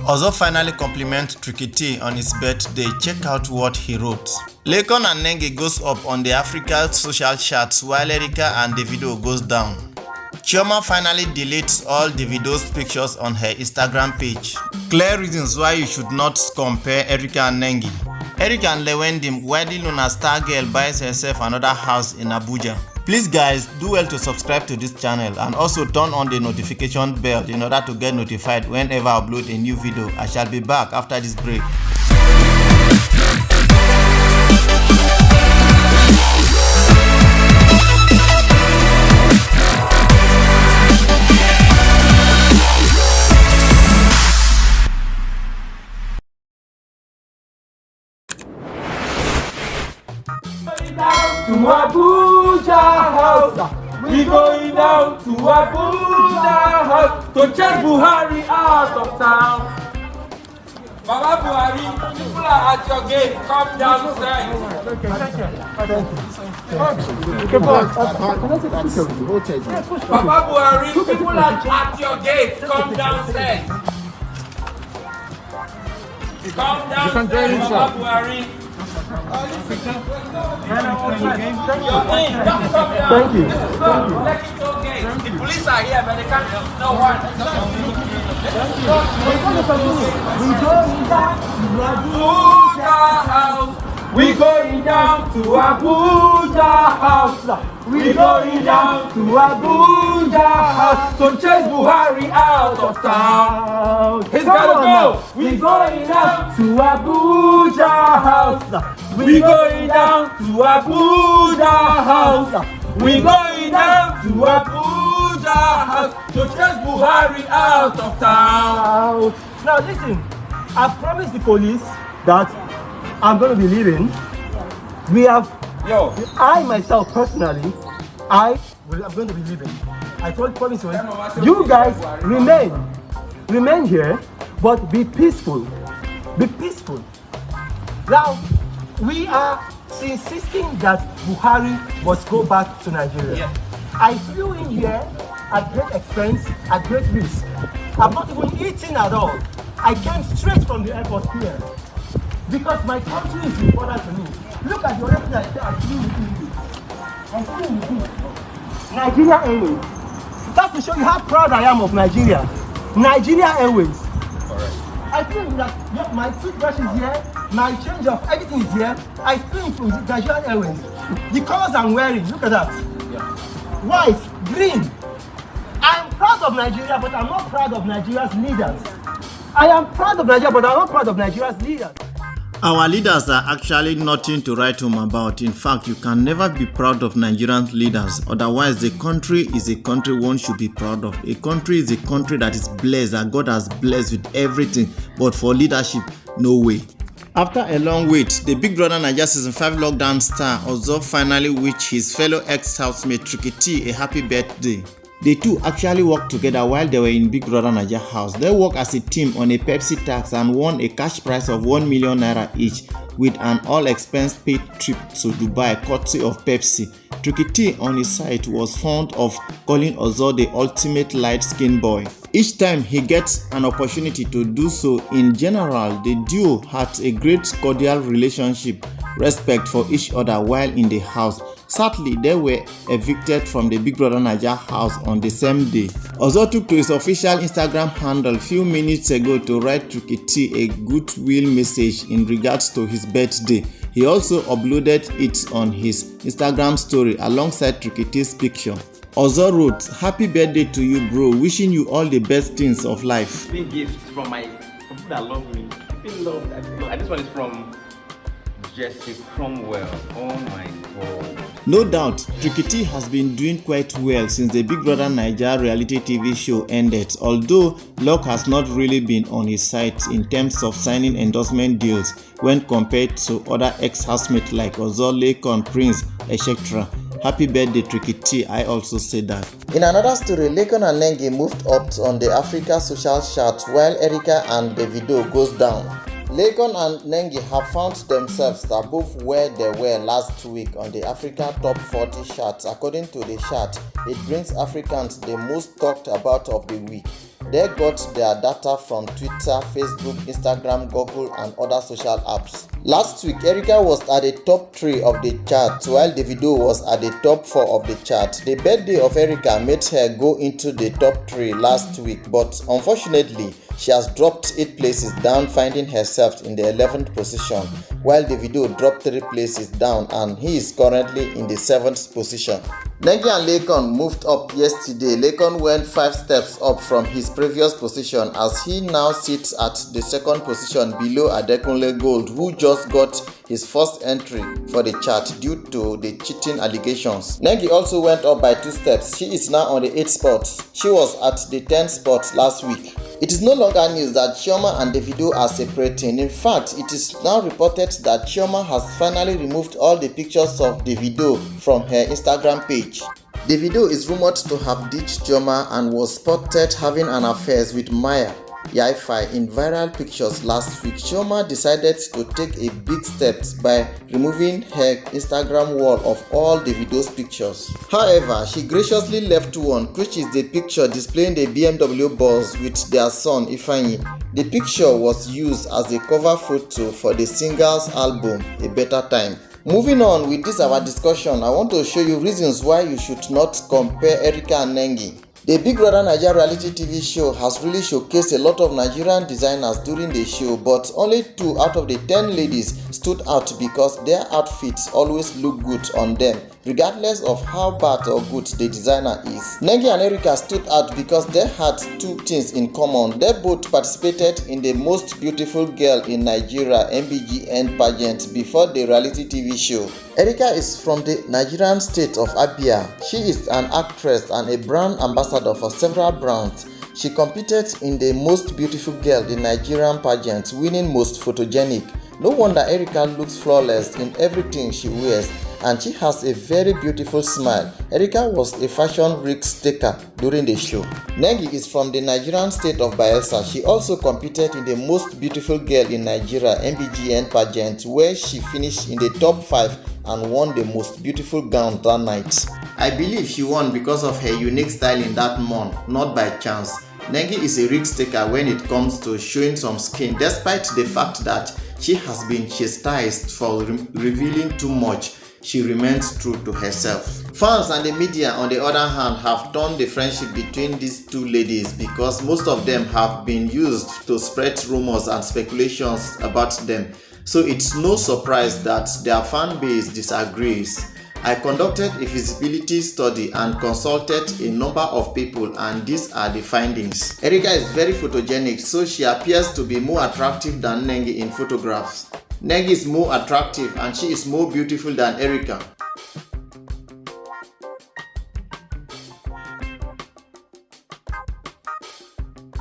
Ozo finally complimented Tricky T on his birthday. Check out what he wrote. Laycon and Nengi goes up on the Africa social charts while Erica and Davido goes down. Chioma finally deletes all Davido's pictures on her Instagram page. Clear reasons why you should not compare Erica and Nengi. Erica and Lewendim, widely known as Star Girl, buys herself another house in Abuja. Please guys, do well to subscribe to this channel and also turn on the notification bell in order to get notified whenever I upload a new video. I shall be back after this break. To Abuja house, we going down to Abuja house to chase Buhari out of town. Baba Buhari, people are at your gate, come downstairs. Baba Buhari, people are at your gate, come downstairs. Come downstairs, Baba Buhari. Thank you. The police are here, but they can't no one. We going down to Abuja house. We going down to Abuja house to chase Buhari out of town. He's gotta go. We going down to Abuja house. We going down to Abuja house. We going down to Abuja house to chase Buhari out of town. Now listen, I promised the police that I'm going to be leaving. I myself personally, I'm going to be leaving. I told police, you guys remain here, but be peaceful. Be peaceful. Now, we are insisting that Buhari must go back to Nigeria. Yeah. I flew in here at great expense, at great risk. I'm not even eating at all. I came straight from the airport here because my country is important to me. Look at the other that I flew with you. I flew with you. Nigeria Airways. That's to show you how proud I am of Nigeria. Nigeria Airways. I feel that my toothbrush is here, my change of everything is here. I feel from Nigeria Airways. The colors I'm wearing, look at that. White, green. I'm proud of Nigeria, but I'm not proud of Nigeria's leaders. I am proud of Nigeria, but I'm not proud of Nigeria's leaders. Our leaders are actually nothing to write home about. In fact, you can never be proud of Nigerian leaders. Otherwise, the country is a country one should be proud of. A country is a country that is blessed, that God has blessed with everything. But for leadership, no way. After a long wait, the Big Brother Naija Season 5 lockdown star Ozo finally wished his fellow ex-housemate Tricky T a happy birthday. The two actually worked together while they were in Big Brother Naija house. They worked as a team on a Pepsi tax and won a cash prize of 1 million naira each with an all-expense-paid trip to Dubai courtesy of Pepsi. Tricky T on his side was fond of calling Ozo the ultimate light-skinned boy. Each time he gets an opportunity to do so, in general, the duo had a great cordial relationship, respect for each other while in the house. Sadly, they were evicted from the Big Brother Naija house on the same day. Ozo took to his official Instagram handle few minutes ago to write Tricky T a goodwill message in regards to his birthday. He also uploaded it on his Instagram story alongside Tricky T's picture. Ozo wrote, "Happy birthday to you, bro. Wishing you all the best things of life." Big gifts from people that love me. People love that. And this one is from Jesse Cromwell. Oh my God. No doubt, Tricky T has been doing quite well since the Big Brother Naija reality TV show ended, although luck has not really been on his side in terms of signing endorsement deals when compared to other ex-housemates like Ozo, Laycon, Prince, etc. Happy birthday, Tricky T. I also say that. In another story, Laycon and Nengi moved up on the Africa social chart while Erica and Davido goes down. Laycon and Nengi have found themselves above where they were last week on the Africa Top 40 chart. According to the chart, it brings Africans the most talked about of the week. They got their data from Twitter, Facebook, Instagram, Google, and other social apps. Last week, Erica was at the top 3 of the chart, while Davido was at the top 4 of the chart. The birthday of Erica made her go into the top 3 last week, but unfortunately, she has dropped 8 places down, finding herself in the 11th position, while Davido dropped 3 places down and he is currently in the 7th position. Nengi and Laycon moved up yesterday. Laycon went 5 steps up from his previous position as he now sits at the 2nd position below Adekunle Gold, who just got his first entry for the chart due to the cheating allegations. Nengi also went up by 2 steps. She is now on the 8th spot. She was at the 10th spot last week. It is no longer news that Chioma and Davido are separating. In fact, it is now reported that Chioma has finally removed all the pictures of Davido from her Instagram page. Davido is rumored to have ditched Chioma and was spotted having an affair with Maya Yai-Fi in viral pictures last week. Chioma decided to take a big step by removing her Instagram wall of all Davido's pictures. However, she graciously left one, which is the picture displaying the BMW Boss with their son Ifeanyi. The picture was used as the cover photo for the singer's album A Better Time. Moving on with this our discussion, I want to show you reasons why you should not compare Erica and Nengi. The Big Brother Naija reality TV show has really showcased a lot of Nigerian designers during the show, but only 2 out of the 10 ladies stood out because their outfits always look good on them, regardless of how bad or good the designer is. Nengi and Erica stood out because they had 2 things in common. They both participated in the Most Beautiful Girl in Nigeria MBGN pageant before the reality TV show. Erica is from the Nigerian state of Abia. She is an actress and a brand ambassador for several brands. She competed in the Most Beautiful Girl in Nigerian pageant, winning Most Photogenic. No wonder Erica looks flawless in everything she wears, and she has a very beautiful smile. Erica was a fashion risk taker during the show. Nengi is from the Nigerian state of Bayelsa. She also competed in the Most Beautiful Girl in Nigeria MBGN pageant, where she finished in the top 5 and won the most beautiful gown that night. I believe she won because of her unique style in that month, not by chance. Nengi is a risk taker when it comes to showing some skin, despite the fact that she has been chastised for revealing too much. She remains true to herself. Fans and the media, on the other hand, have turned the friendship between these 2 ladies because most of them have been used to spread rumors and speculations about them. So it's no surprise that their fan base disagrees. I conducted a feasibility study and consulted a number of people, and these are the findings. Erica is very photogenic, so she appears to be more attractive than Nengi in photographs. Nengi is more attractive and she is more beautiful than Erica.